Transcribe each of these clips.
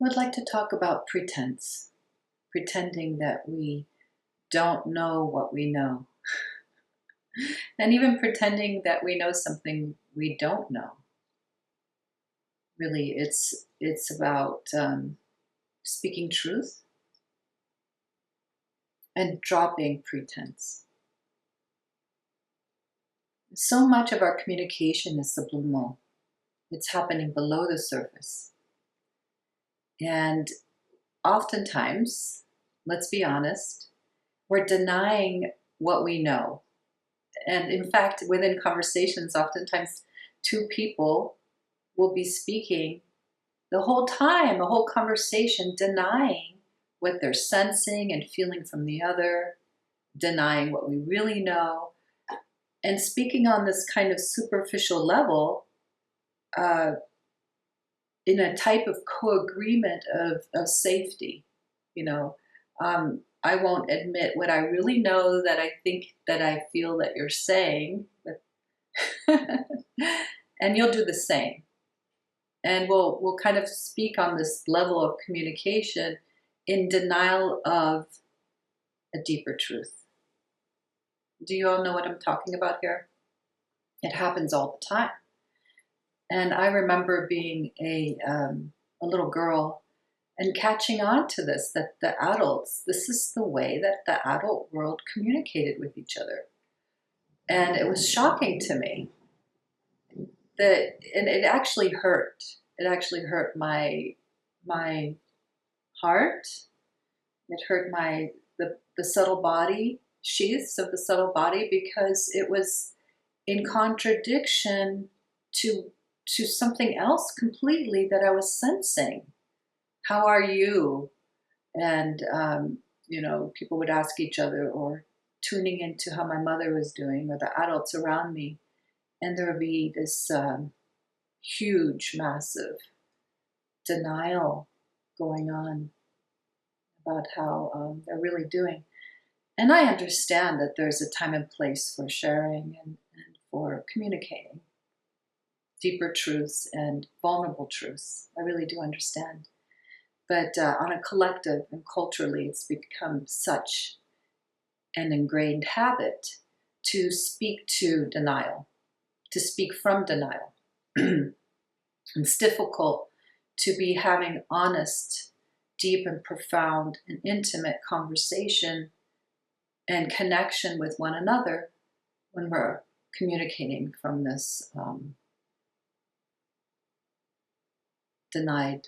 would like to talk about pretense, pretending that we don't know what we know, and even pretending that we know something we don't know. Really, it's about speaking truth and dropping pretense. So much of our communication is subliminal. It's happening below the surface. And oftentimes, let's be honest, we're denying what we know. And in fact, within conversations, oftentimes two people will be speaking the whole time, the whole conversation, denying what they're sensing and feeling from the other, denying what we really know, and speaking on this kind of superficial level uh, in a type of co-agreement of safety. You know, I won't admit what I really know that I think that I feel that you're saying, but and you'll do the same. And we'll kind of speak on this level of communication in denial of a deeper truth. Do you all know what I'm talking about here? It happens all the time. And I remember being a little girl and catching on to this, that the adults, this is the way that the adult world communicated with each other. And it was shocking to me that, and it actually hurt. It actually hurt my heart. It hurt the subtle body, sheaths of the subtle body, because it was in contradiction to something else completely that I was sensing. How are you? And people would ask each other, or tuning into how my mother was doing, or the adults around me, and there would be this huge, massive denial going on about how they're really doing. And I understand that there's a time and place for sharing and for communicating deeper truths and vulnerable truths. I really do understand. But on a collective and culturally, it's become such an ingrained habit to speak to denial, to speak from denial. It's difficult to be having honest, deep and profound and intimate conversation and connection with one another when we're communicating from this denied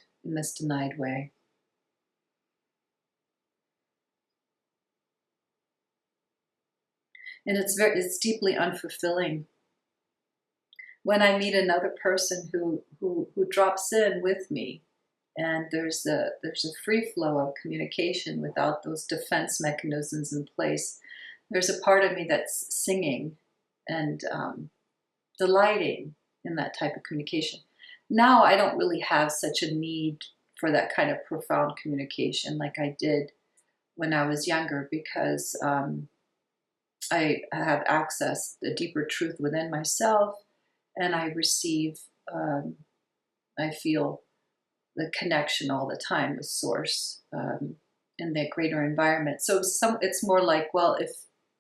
way. And it's deeply unfulfilling when I meet another person who drops in with me, and there's a free flow of communication without those defense mechanisms in place. There's a part of me that's singing and delighting in that type of communication. Now I don't really have such a need for that kind of profound communication like I did when I was younger, because I have access to deeper truth within myself, and I receive, I feel the connection all the time with Source in that greater environment. So it's more like, well, if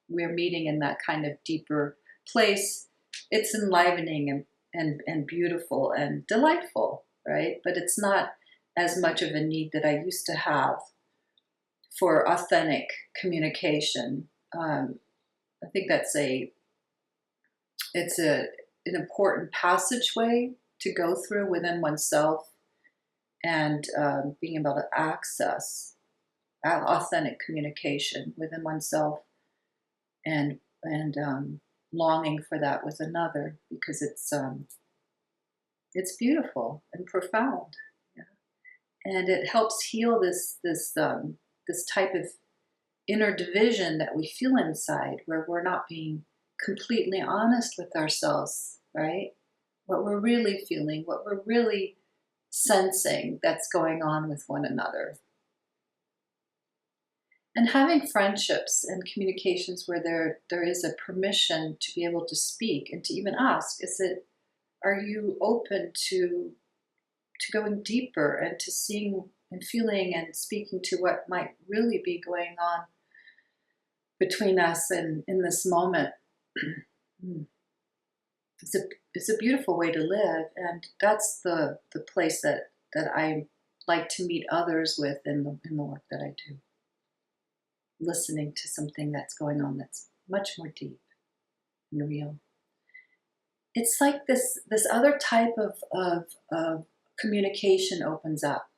we're meeting in that kind of deeper place, it's enlivening and beautiful and delightful, right? But it's not as much of a need that I used to have for authentic communication. I think it's an important passageway to go through within oneself, and being able to access authentic communication within oneself, and longing for that with another, because it's beautiful and profound, yeah? And it helps heal this type of inner division that we feel inside, where we're not being completely honest with ourselves, right? What we're really feeling, what we're really sensing that's going on with one another. And having friendships and communications where there is a permission to be able to speak and to even ask, are you open to going deeper and to seeing and feeling and speaking to what might really be going on between us and in this moment. it's a it's a beautiful way to live, and that's the place that I like to meet others with in the work that I do. Listening to something that's going on that's much more deep and real. It's like this other type of communication opens up,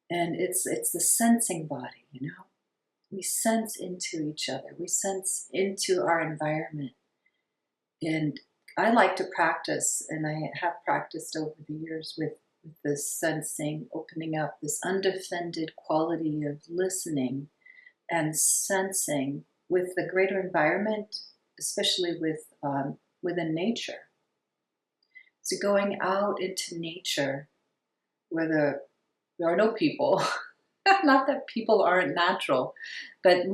and it's the sensing body. We sense into each other. We sense into our environment, and I like to practice, and I have practiced over the years with this sensing, opening up, this undefended quality of listening and sensing with the greater environment, especially within nature. So going out into nature where there are no people, not that people aren't natural, but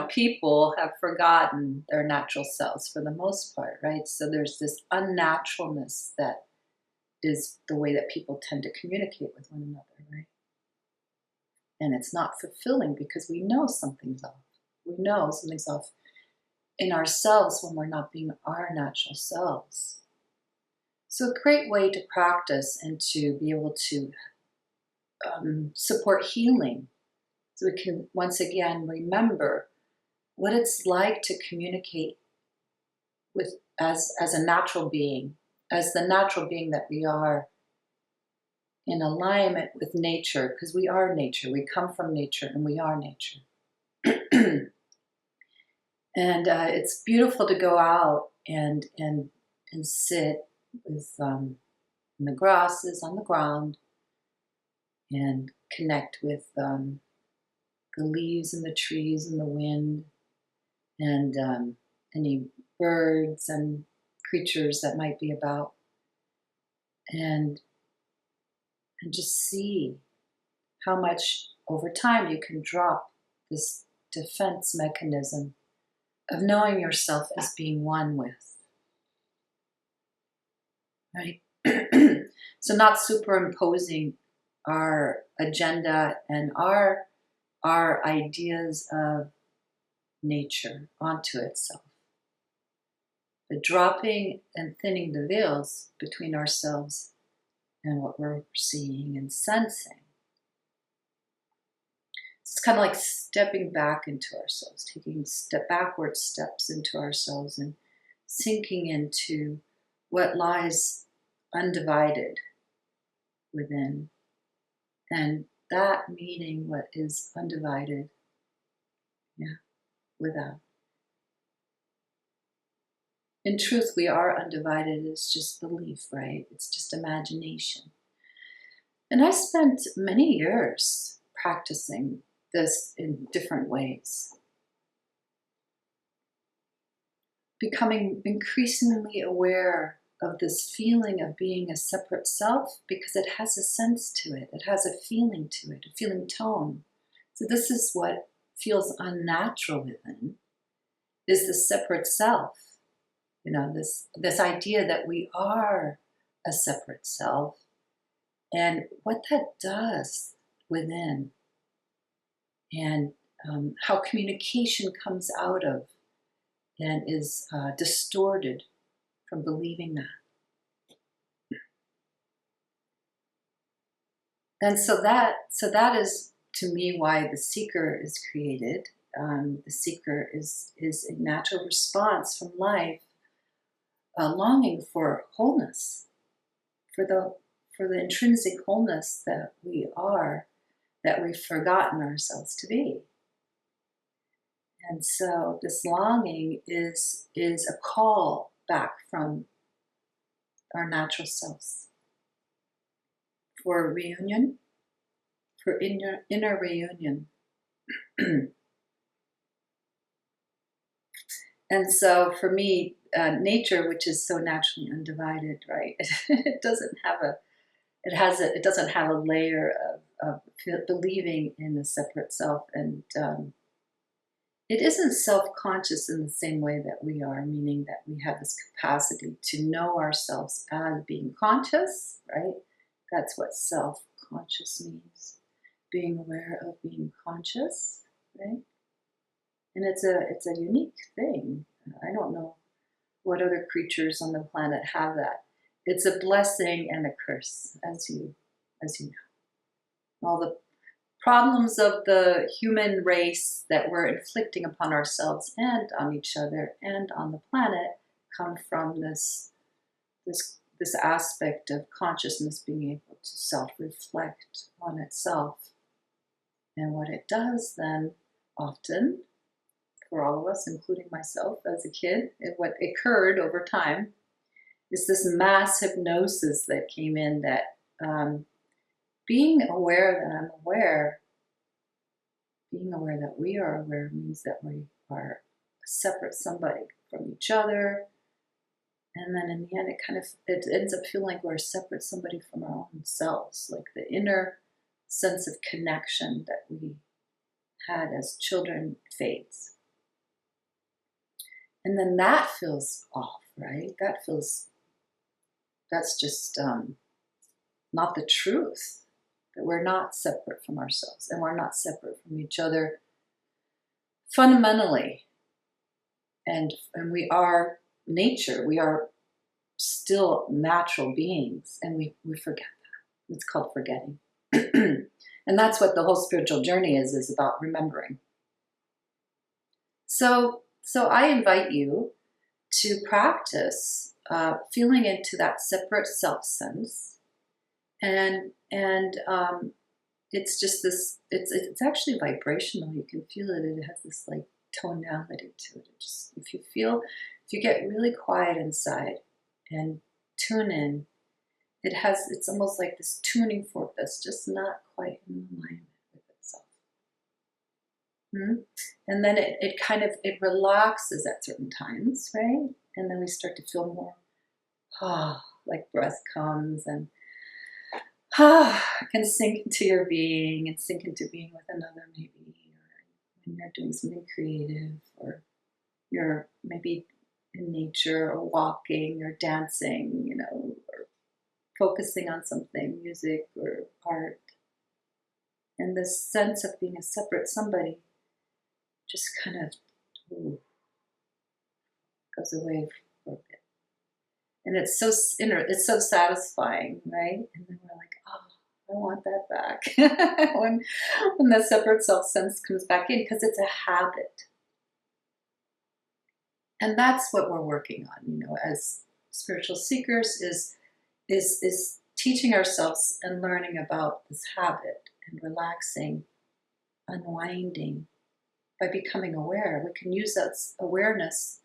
people have forgotten their natural selves for the most part, right? So there's this unnaturalness that is the way that people tend to communicate with one another, right? And it's not fulfilling because we know something's off. We know something's off in ourselves when we're not being our natural selves. So a great way to practice and to be able to support healing, so we can once again remember what it's like to communicate with as a natural being, as the natural being that we are, in alignment with nature, because we are nature. We come from nature, and we are nature. And it's beautiful to go out and sit with in the grasses on the ground and connect with the leaves and the trees and the wind and any birds and creatures that might be about, and just see how much over time you can drop this defense mechanism of knowing yourself as being one with, right? So not superimposing our agenda and our ideas of nature onto itself, but dropping and thinning the veils between ourselves and what we're seeing and sensing. It's kind of like stepping back into ourselves, taking backward steps into ourselves and sinking into what lies undivided within, and that meeting what is undivided, without. In truth, we are undivided. It's just belief, right? It's just imagination. And I spent many years practicing this in different ways, becoming increasingly aware of this feeling of being a separate self, because it has a sense to it. It has a feeling to it, a feeling tone. So this is what feels unnatural within, is the separate self. This idea that we are a separate self, and what that does within, and how communication comes out of and is distorted from believing that. And so that is, to me, why the seeker is created. The seeker is a natural response from life, longing for wholeness, for the intrinsic wholeness that we are, that we've forgotten ourselves to be. And so this longing is a call back from our natural selves for reunion, for inner reunion. And so for me, nature, which is so naturally undivided, right? It doesn't have a layer of believing in a separate self, and it isn't self-conscious in the same way that we are, meaning that we have this capacity to know ourselves as being conscious, right? That's what self-conscious means. being aware of being conscious, right? And it's a unique thing. I don't know what other creatures on the planet have that. It's a blessing and a curse, as you know. All the problems of the human race that we're inflicting upon ourselves and on each other and on the planet come from this aspect of consciousness being able to self-reflect on itself. And what it does then, often, for all of us, including myself as a kid, what occurred over time is this mass hypnosis that came in, that being aware that I'm aware, being aware that we are aware, means that we are a separate somebody from each other. And then in the end, it ends up feeling like we're a separate somebody from our own selves, like the inner sense of connection that we had as children fades. And then that feels off, right? That's just not the truth, that we're not separate from ourselves and we're not separate from each other fundamentally. And we are nature, we are still natural beings, and we forget that. It's called forgetting. And that's what the whole spiritual journey is about, remembering. So I invite you to practice feeling into that separate self sense, and it's just this. It's actually vibrational. You can feel it. It has this like tonality to it. If you get really quiet inside and tune in, it's almost like this tuning fork that's just not quite in alignment with itself. And then it relaxes at certain times, right? And then we start to feel more, like breath comes and can sink into your being and sink into being with another, maybe, or when you're doing something creative, or you're maybe in nature or walking or dancing, or focusing on something, music or art. And this sense of being a separate somebody just kind of goes away for a bit. And it's so satisfying, right? And then we're like, I want that back. when the separate self sense comes back in, because it's a habit. And that's what we're working on, as spiritual seekers, is teaching ourselves and learning about this habit and relaxing, unwinding by becoming aware. We can use that awareness,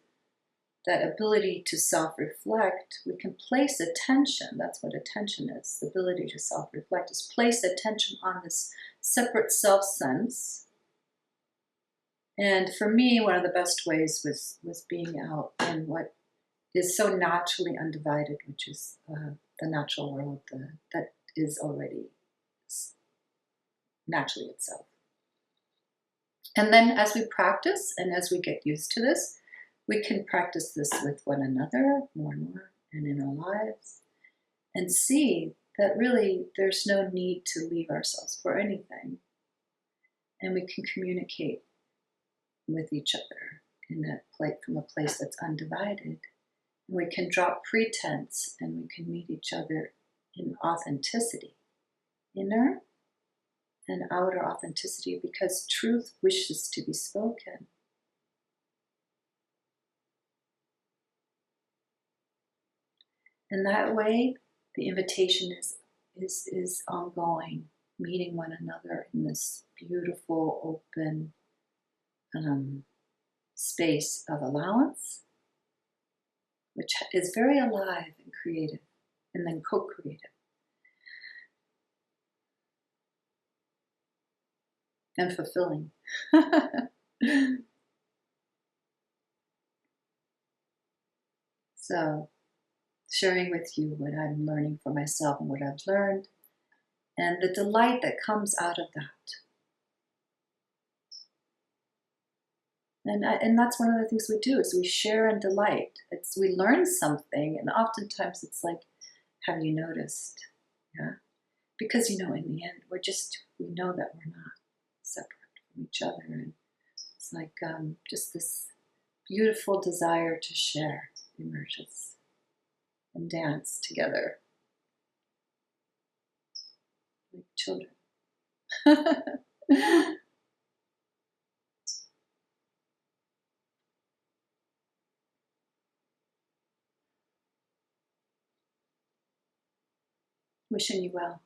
that ability to self-reflect. We can place attention. That's what attention is. The ability to self-reflect is place attention on this separate self-sense. And for me, one of the best ways was being out in what is so naturally undivided, which is the natural world that is already naturally itself. And then as we practice and as we get used to this, we can practice this with one another more and more and in our lives, and see that really there's no need to leave ourselves for anything. And we can communicate with each other from a place that's undivided. And we can drop pretense, and we can meet each other in authenticity, inner and outer authenticity, because truth wishes to be spoken. And that way, the invitation is ongoing, meeting one another in this beautiful, open space of allowance, which is very alive and creative, and then co-creative. And fulfilling. So, sharing with you what I'm learning for myself and what I've learned, and the delight that comes out of that. And that's one of the things we do, is we share and delight. We learn something, and oftentimes it's like, have you noticed? Yeah. because in the end, we know that we're not separate from each other. And it's like just this beautiful desire to share emerges and dance together like children. Wishing you well.